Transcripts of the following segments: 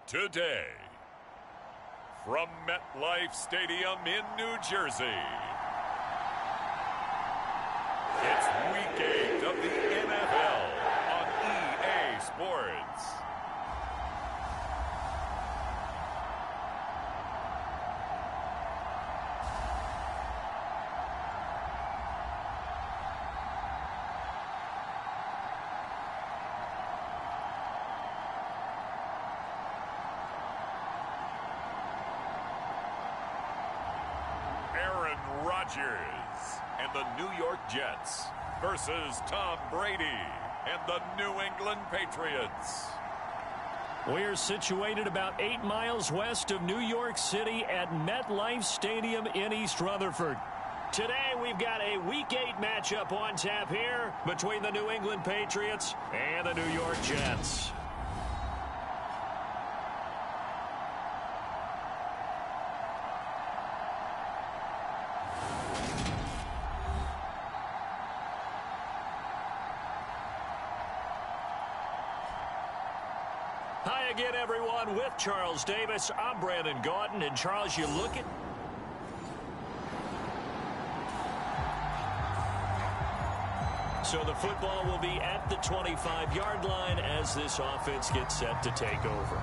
Today, from MetLife Stadium in New Jersey, it's Week 8 of the NFL on EA Sports. Aaron Rodgers and the New York Jets versus Tom Brady and the New England Patriots. We're situated about 8 miles west of New York City at MetLife Stadium in East Rutherford. Today we've got a Week 8 matchup on tap here between the New England Patriots and the New York Jets. Hi again, everyone. With Charles Davis, I'm Brandon Gaudin. And Charles, you look at... So the football will be at the 25-yard line as this offense gets set to take over.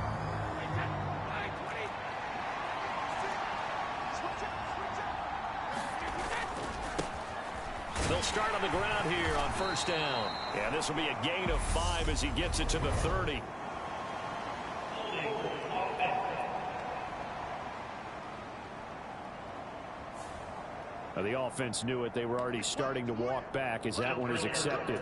They'll start on the ground here on first down. Yeah, this will be a gain of 5 as he gets it to the 30. The offense knew it. They were already starting to walk back as that one is accepted.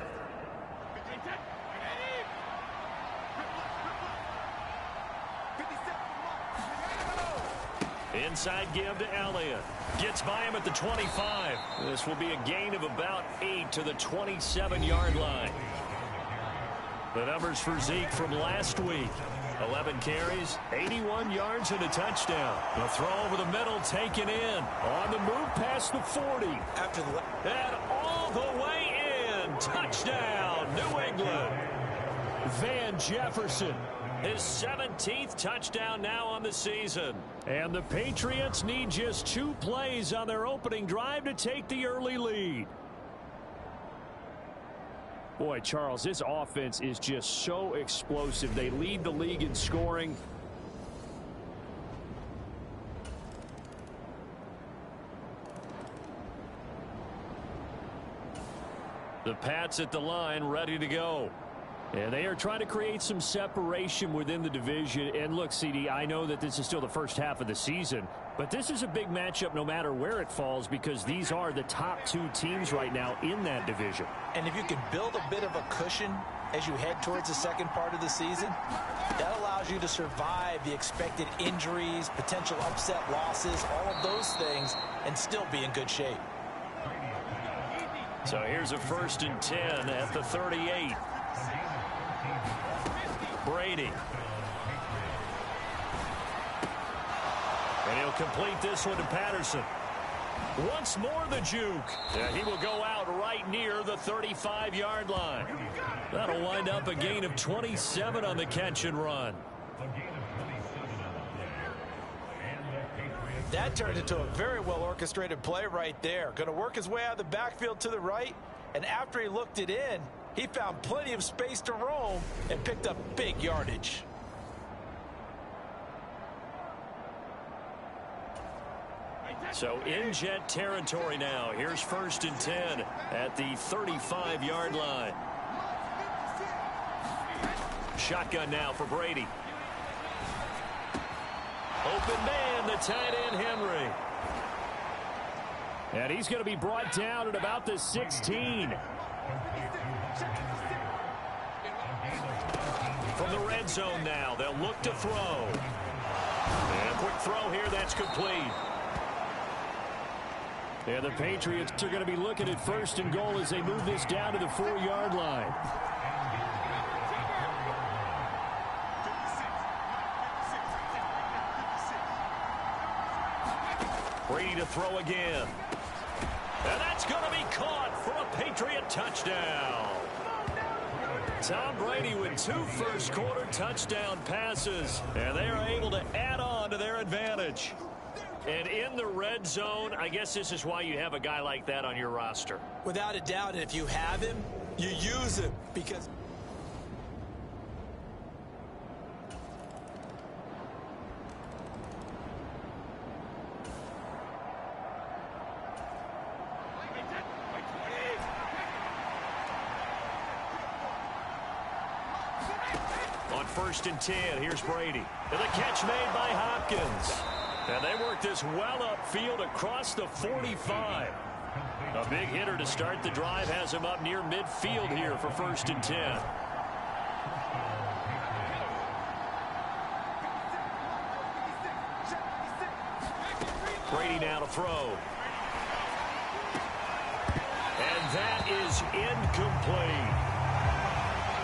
Inside give to Elliott. Gets by him at the 25. This will be a gain of about 8 to the 27-yard line. The numbers for Zeke from last week. 11 carries, 81 yards, and a touchdown. The throw over the middle taken in. On the move past the 40. And all the way in. Touchdown, New England. Van Jefferson. His 17th touchdown now on the season. And the Patriots need just 2 plays on their opening drive to take the early lead. Boy, Charles, this offense is just so explosive. They lead the league in scoring. The Pats at the line, ready to go. And they are trying to create some separation within the division. And look, CD, I know that this is still the first half of the season, but this is a big matchup no matter where it falls because these are the top 2 teams right now in that division. And if you can build a bit of a cushion as you head towards the second part of the season, that allows you to survive the expected injuries, potential upset losses, all of those things, and still be in good shape. So here's a 1st and 10 at the 38. Brady. And he'll complete this one to Patterson. Once more the juke. And he will go out right near the 35-yard line. That'll wind up a gain of 27 on the catch and run. That turned into a very well-orchestrated play right there. Going to work his way out of the backfield to the right. And after he looked it in, he found plenty of space to roam and picked up big yardage. So in Jet territory now. Here's 1st and 10 at the 35-yard line. Shotgun now for Brady. Open man, the tight end Henry. And he's going to be brought down at about the 16. From the red zone now, they'll look to throw. And a quick throw here, that's complete. And the Patriots are going to be looking at 1st and goal as they move this down to the 4-yard line. Brady to throw again. And that's going to be caught for a Patriot touchdown. Tom Brady with 2 first-quarter touchdown passes, and they are able to add on to their advantage. And in the red zone, I guess this is why you have a guy like that on your roster. Without a doubt, and if you have him, you use him because... On 1st and 10, here's Brady. And the catch made by Hopkins. And they work this well upfield across the 45. A big hitter to start the drive has him up near midfield here for 1st and 10. Brady now to throw. And that is incomplete.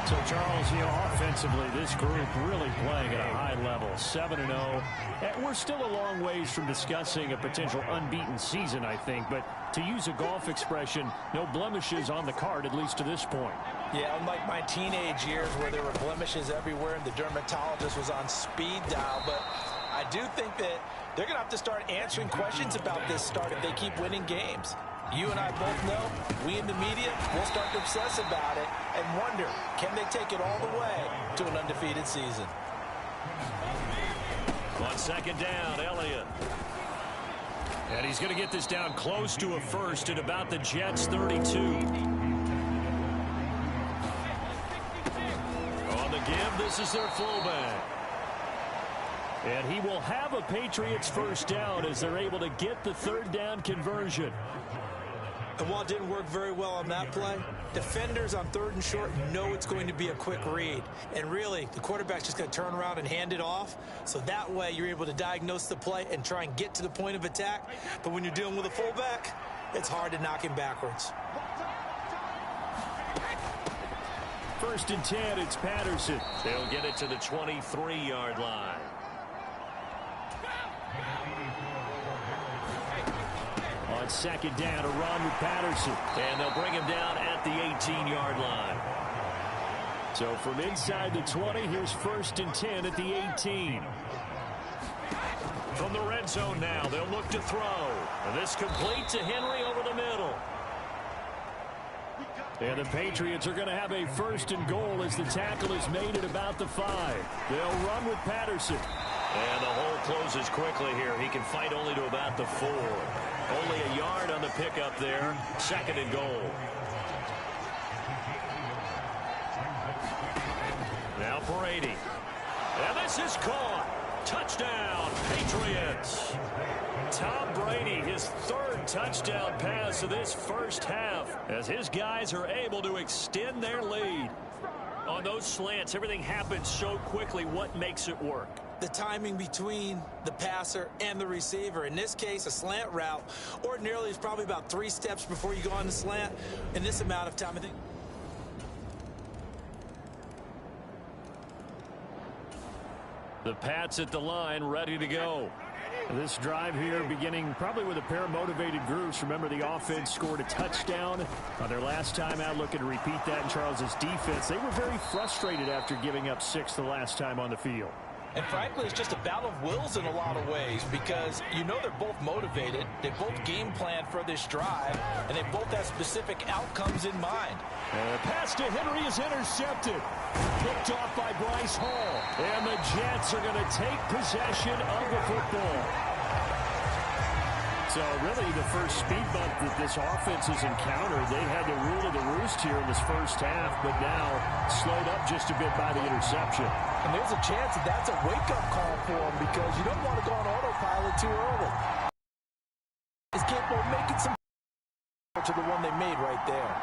So, Charles, offensively, this group really playing at a high level, 7-0. And we're still a long ways from discussing a potential unbeaten season, I think. But to use a golf expression, no blemishes on the card, at least to this point. Yeah, unlike my teenage years where there were blemishes everywhere and the dermatologist was on speed dial. But I do think that they're going to have to start answering questions about this start if they keep winning games. You and I both know, we in the media, will start to obsess about it and wonder, can they take it all the way to an undefeated season? On 2nd down, Elliott. And he's going to get this down close to a first at about the Jets' 32. On the give, this is their fullback. And he will have a Patriots first down as they're able to get the 3rd down conversion. And while it didn't work very well on that play, defenders on 3rd and short know it's going to be a quick read. And really, the quarterback's just going to turn around and hand it off. So that way, you're able to diagnose the play and try and get to the point of attack. But when you're dealing with a fullback, it's hard to knock him backwards. 1st and 10, it's Patterson. They'll get it to the 23-yard line. On 2nd down, a run with Patterson. And they'll bring him down at the 18-yard line. So from inside the 20, here's 1st and 10 at the 18. From the red zone now, they'll look to throw. And this complete to Henry over the middle. And the Patriots are going to have a 1st and goal as the tackle is made at about the 5. They'll run with Patterson. And the hole closes quickly here. He can fight only to about the 4. Only a yard on the pickup there. 2nd and goal. Now Brady. And this is caught. Touchdown, Patriots. Tom Brady, his 3rd touchdown pass of this first half as his guys are able to extend their lead. On those slants, everything happens so quickly. What makes it work? The timing between the passer and the receiver. In this case, a slant route ordinarily is probably about 3 steps before you go on the slant. In this amount of time, I think. The Pats at the line, ready to go. This drive here beginning probably with a pair of motivated groups. Remember, the offense scored a touchdown on their last time out, looking to repeat that in Charles's defense. They were very frustrated after giving up 6 the last time on the field. And frankly, it's just a battle of wills in a lot of ways because you know they're both motivated. They both game planned for this drive, and they both have specific outcomes in mind. And the pass to Henry is intercepted. Picked off by Bryce Hall. And the Jets are going to take possession of the football. So really the first speed bump that this offense has encountered, they had the rule of the roost here in this first half, but now slowed up just a bit by the interception. And there's a chance that that's a wake-up call for them because you don't want to go on autopilot too early. Is capable of making some to the one they made right there.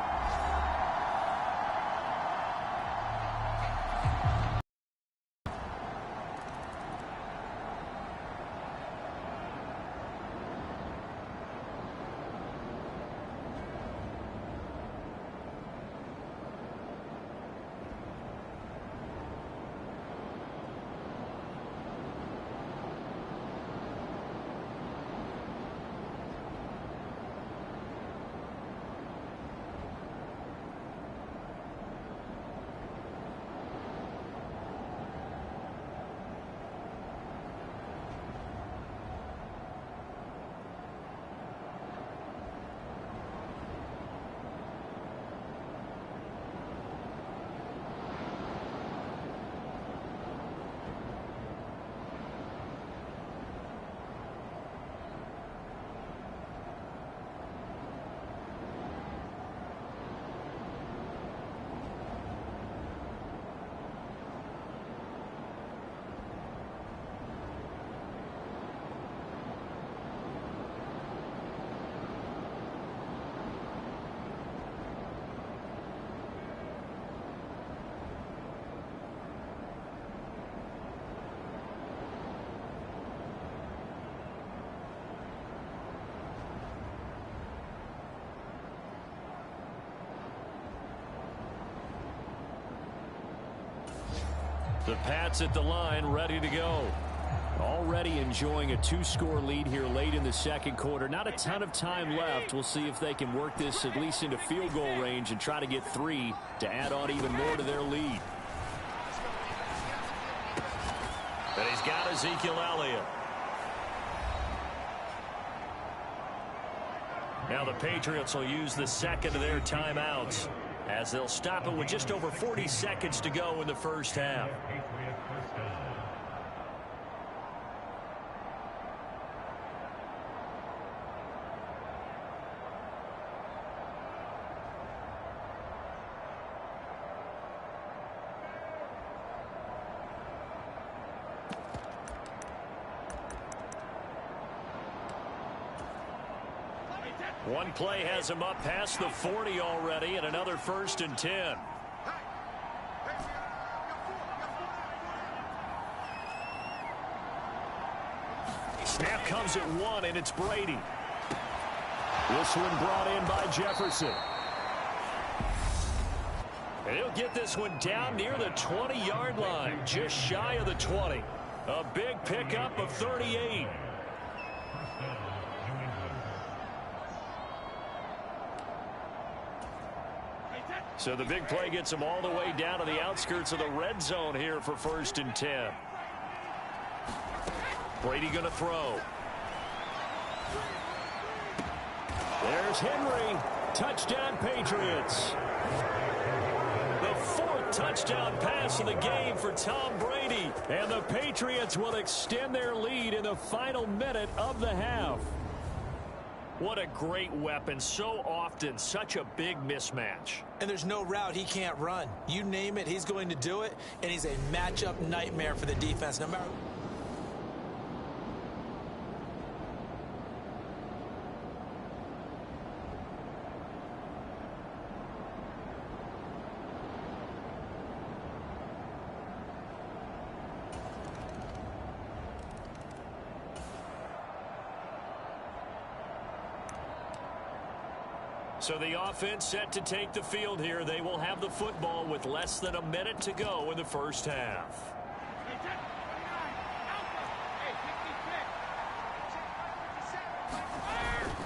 The Pats at the line, ready to go. Already enjoying a 2-score lead here late in the second quarter. Not a ton of time left. We'll see if they can work this at least into field goal range and try to get 3 to add on even more to their lead. And he's got Ezekiel Elliott. Now the Patriots will use the second of their timeouts as they'll stop it with just over 40 seconds to go in the first half. One play has him up past the 40 already, and another 1st and 10. Snap comes at 1, and it's Brady. This one brought in by Jefferson. And he'll get this one down near the 20-yard line, just shy of the 20. A big pickup of 38. So the big play gets him all the way down to the outskirts of the red zone here for 1st and 10. Brady going to throw. There's Henry. Touchdown, Patriots. The 4th touchdown pass of the game for Tom Brady. And the Patriots will extend their lead in the final minute of the half. What a great weapon. So often, such a big mismatch. And there's no route he can't run. You name it, he's going to do it. And he's a matchup nightmare for the defense. No matter... So the offense set to take the field here. They will have the football with less than a minute to go in the first half.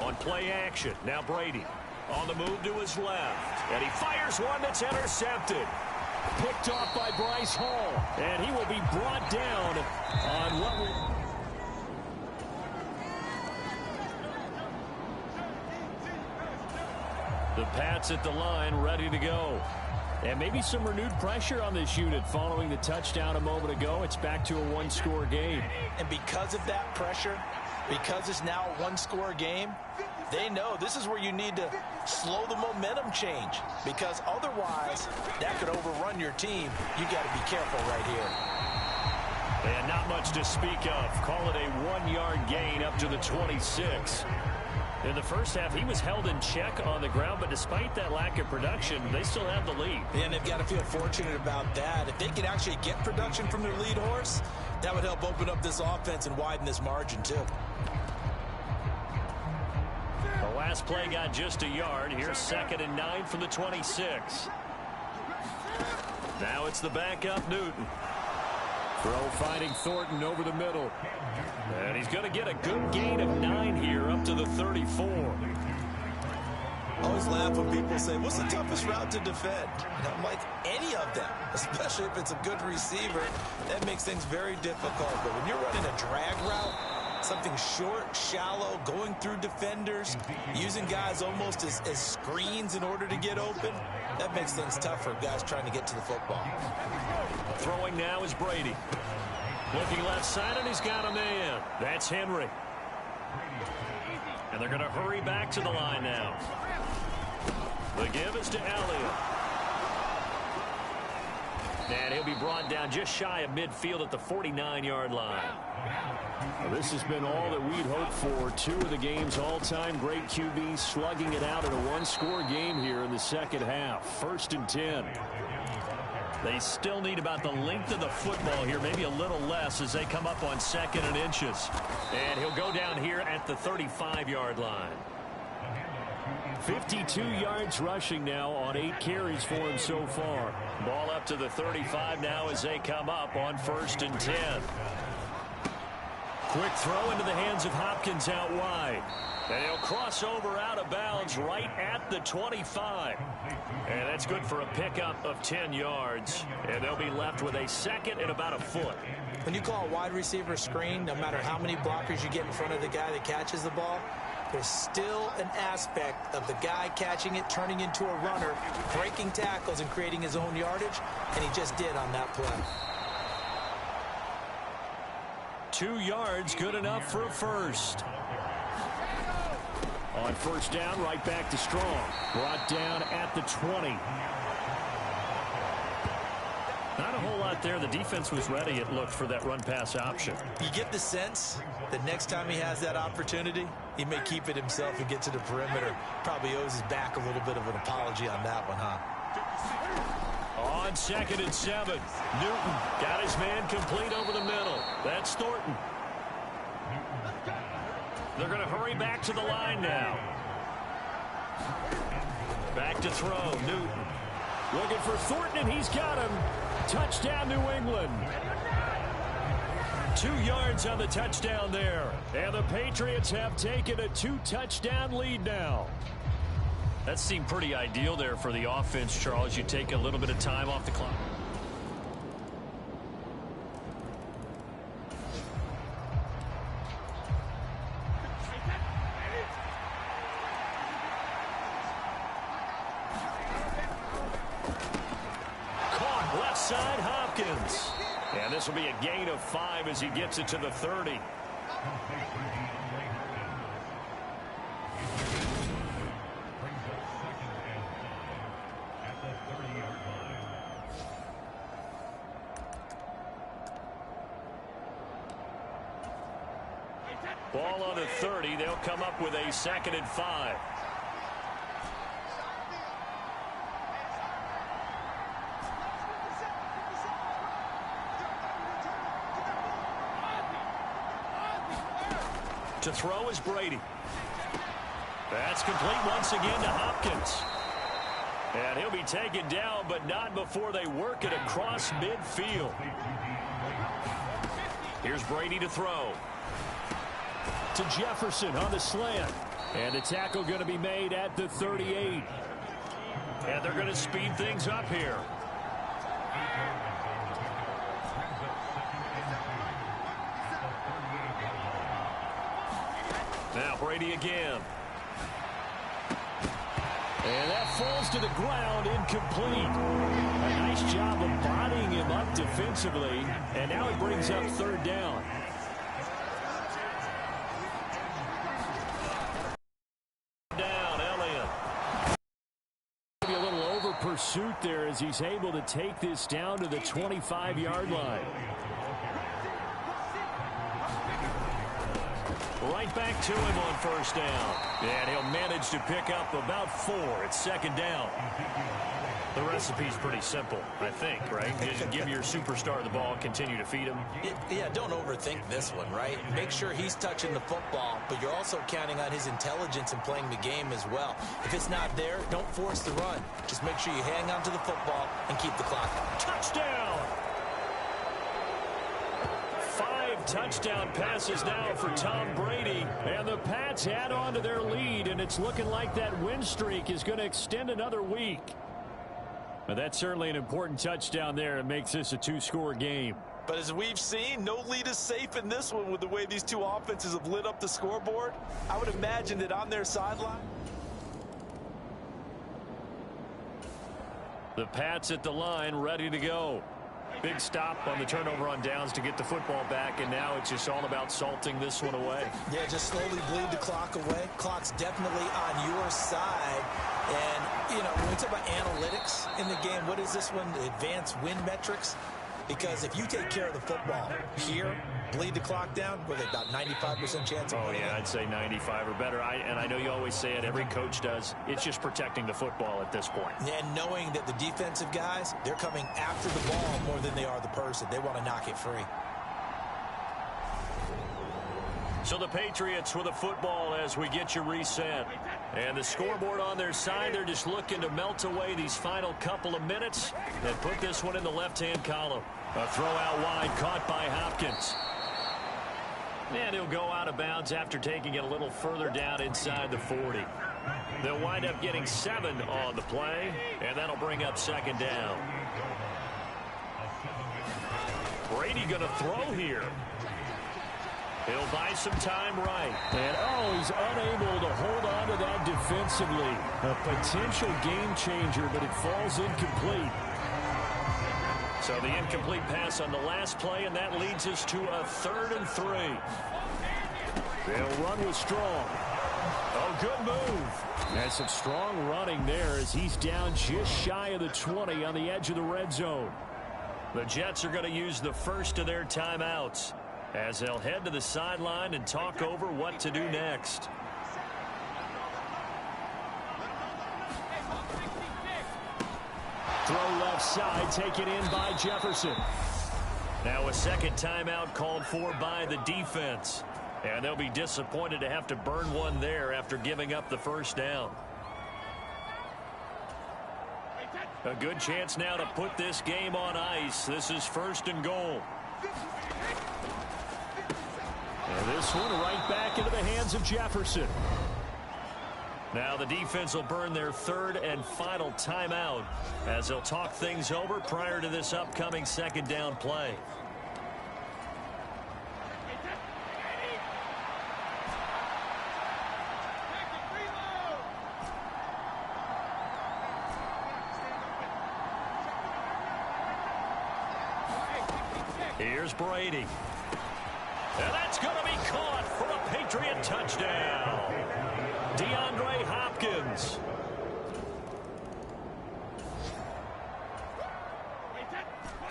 On play action, now Brady. On the move to his left. And he fires one that's intercepted. Picked off by Bryce Hall. And he will be brought down on what will... The Pats at the line, ready to go. And maybe some renewed pressure on this unit following the touchdown a moment ago. It's back to a 1-score game. And because of that pressure, because it's now a 1-score game, they know this is where you need to slow the momentum change. Because otherwise, that could overrun your team. You got to be careful right here. And not much to speak of. Call it a 1-yard gain up to the 26. In the first half, he was held in check on the ground, but despite that lack of production, they still have the lead. And they've got to feel fortunate about that. If they can actually get production from their lead horse, that would help open up this offense and widen this margin, too. The last play got just a yard. Here's 2nd and 9 from the 26. Now it's the backup, Newton. Throw finding Thornton over the middle. And he's going to get a good gain of 9 here up to the 34. I always laugh when people say, what's the toughest route to defend? And I'm like, any of them, especially if it's a good receiver. That makes things very difficult. But when you're running a drag route, something short, shallow, going through defenders, using guys almost as screens in order to get open, that makes things tough for guys trying to get to the football. Throwing now is Brady. Looking left side, and he's got him in. That's Henry. And they're going to hurry back to the line now. The give is to Elliott. And he'll be brought down just shy of midfield at the 49-yard line. Well, this has been all that we'd hoped for. 2 of the game's all-time great QBs slugging it out in a 1-score game here in the second half. 1st and 10. They still need about the length of the football here, maybe a little less as they come up on 2nd and inches. And he'll go down here at the 35-yard line. 52 yards rushing now on 8 carries for him so far. Ball up to the 35 now as they come up on 1st and 10. Quick throw into the hands of Hopkins out wide. And he'll cross over out of bounds right at the 25. And that's good for a pickup of 10 yards. And they'll be left with a 2nd and about a foot. When you call a wide receiver screen, no matter how many blockers you get in front of the guy that catches the ball, there's still an aspect of the guy catching it, turning into a runner, breaking tackles and creating his own yardage, and he just did on that play. 2 yards, good enough for a first. On 1st down, right back to Strong. Brought down at the 20. Not a whole lot there. The defense was ready, it looked, for that run-pass option. You get the sense that next time he has that opportunity, he may keep it himself and get to the perimeter. Probably owes his back a little bit of an apology on that one, huh? On 2nd and 7, Newton got his man complete over the middle. That's Thornton. They're going to hurry back to the line now. Back to throw, Newton. Looking for Thornton, and he's got him. Touchdown, New England. 2 yards on the touchdown there. And the Patriots have taken a 2-touchdown lead now. That seemed pretty ideal there for the offense, Charles. You take a little bit of time off the clock. Caught left side, Hopkins. And this will be a gain of 5 as he gets it to the 30. Ball on the 30. They'll come up with a 2nd and 5. To throw is Brady. That's complete once again to Hopkins. And he'll be taken down, but not before they work it across midfield. Here's Brady to throw. To Jefferson on the slant. And the tackle going to be made at the 38. And they're going to speed things up here. Now Brady again. And that falls to the ground, incomplete. A nice job of bodying him up defensively. And now it brings up 3rd down. Pursuit there as he's able to take this down to the 25-yard line. Right back to him on 1st down. And he'll manage to pick up about 4 at 2nd down. The recipe's pretty simple, I think, right? Just give your superstar the ball, continue to feed him. Yeah, don't overthink this one, right? Make sure he's touching the football, but you're also counting on his intelligence in playing the game as well. If it's not there, don't force the run. Just make sure you hang on to the football and keep the clock on. Touchdown! 5 touchdown passes now for Tom Brady. And the Pats add on to their lead, and it's looking like that win streak is going to extend another week. But that's certainly an important touchdown there. It makes this a 2-score game. But as we've seen, no lead is safe in this one with the way these two offenses have lit up the scoreboard. I would imagine that on their sideline. The Pats at the line, ready to go. Big stop on the turnover on downs to get the football back, and now it's just all about salting this one away. Yeah, just slowly bleed the clock away. Clock's definitely on your side. And, you know, when we talk about analytics in the game, what is this one? The advanced win metrics? Because if you take care of the football here, bleed the clock down, with about 95% chance of winning. Oh, yeah, I'd say 95 or better. And I know you always say it, every coach does. It's just protecting the football at this point. And knowing that the defensive guys, they're coming after the ball more than they are the person. They want to knock it free. So the Patriots with a football as we get you reset. And the scoreboard on their side, they're just looking to melt away these final couple of minutes and put this one in the left-hand column. A throw out wide caught by Hopkins. And he'll go out of bounds after taking it a little further down inside the 40. They'll wind up getting 7 on the play, and that'll bring up second down. Brady going to throw here. He'll buy some time right. And, he's unable to hold on to that defensively. A potential game changer, but it falls incomplete. So the incomplete pass on the last play, and that leads us to a 3rd and 3. They'll run with Strong. Oh, good move. And some strong running there as he's down just shy of the 20 on the edge of the red zone. The Jets are going to use the first of their timeouts as they'll head to the sideline and talk over what to do next. Throw left side, taken in by Jefferson. Now a second timeout called for by the defense. And they'll be disappointed to have to burn one there after giving up the first down. A good chance now to put this game on ice. This is 1st and goal. And this one right back into the hands of Jefferson. Now the defense will burn their 3rd and final timeout as they'll talk things over prior to this upcoming second down play. Here's Brady. And that's going to be caught for a Patriot touchdown. DeAndre Hopkins.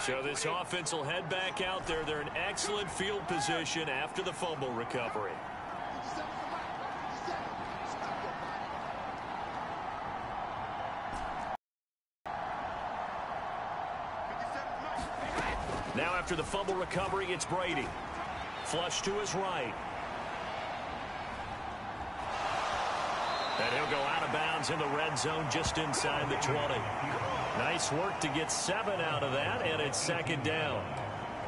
So this offense will head back out there. They're in excellent field position after the fumble recovery. Now after the fumble recovery, it's Brady. Flush to his right. And he'll go out of bounds in the red zone just inside the 20. Nice work to get 7 out of that, and it's second down.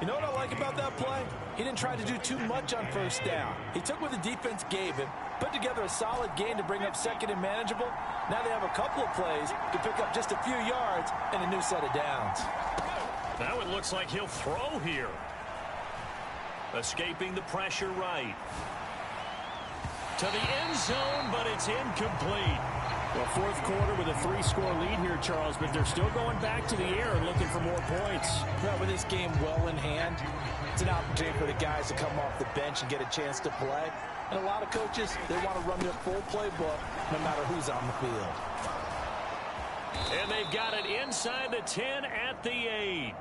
You know what I like about that play? He didn't try to do too much on first down. He took what the defense gave him, put together a solid gain to bring up second and manageable. Now they have a couple of plays to pick up just a few yards and a new set of downs. Now it looks like he'll throw here. Escaping the pressure right. To the end zone, but it's incomplete. Well, 4th quarter with a 3-score lead here, Charles, but they're still going back to the air and looking for more points. Well, with this game well in hand, it's an opportunity for the guys to come off the bench and get a chance to play. And a lot of coaches, they want to run their full playbook no matter who's on the field. And they've got it inside the 10 at the 8.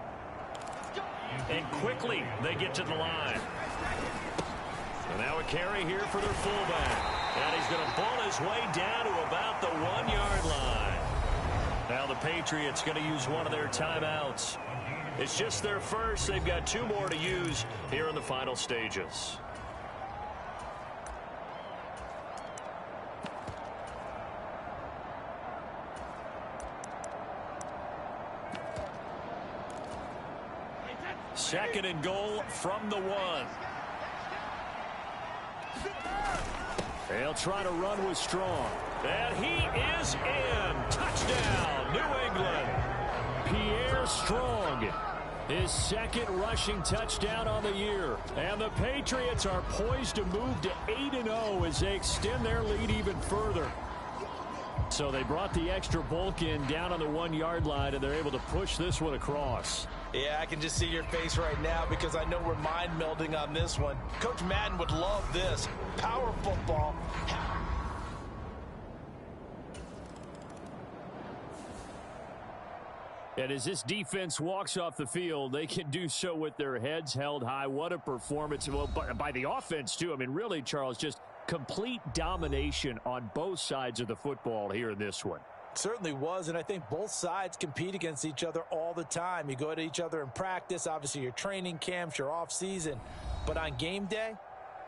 And quickly they get to the line. So now a carry here for their fullback. And he's going to pull his way down to about the 1-yard line. Now the Patriots going to use one of their timeouts. It's just their first. They've got 2 more to use here in the final stages. Second and goal from the 1. They'll try to run with Strong. And he is in. Touchdown, New England. Pierre Strong, his 2nd rushing touchdown on the year. And the Patriots are poised to move to 8-0 as they extend their lead even further. So they brought the extra bulk in down on the 1-yard line, and they're able to push this one across. Yeah, I can just see your face right now because I know we're mind melding on this one. Coach Madden would love this. Power football. And as this defense walks off the field, they can do so with their heads held high. What a performance. Well, by the offense, too. I mean, really, Charles, just complete domination on both sides of the football here in this one. Certainly was, and I think both sides compete against each other all the time. You go to each other in practice, obviously your training camps, your off season, but on game day,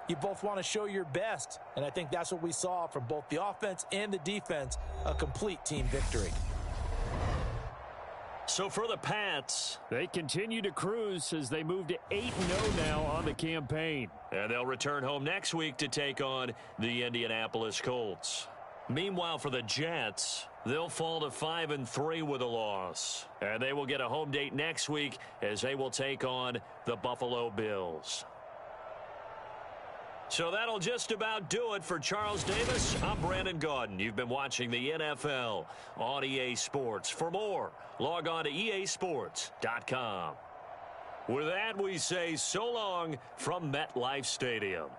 you both want to show your best. And I think that's what we saw from both the offense and the defense, a complete team victory. So for the Pats, they continue to cruise as they move to 8-0 now on the campaign. And they'll return home next week to take on the Indianapolis Colts. Meanwhile, for the Jets, they'll fall to 5-3 with a loss. And they will get a home date next week as they will take on the Buffalo Bills. So that'll just about do it for Charles Davis. I'm Brandon Gaudin. You've been watching the NFL on EA Sports. For more, log on to easports.com. With that, we say so long from MetLife Stadium.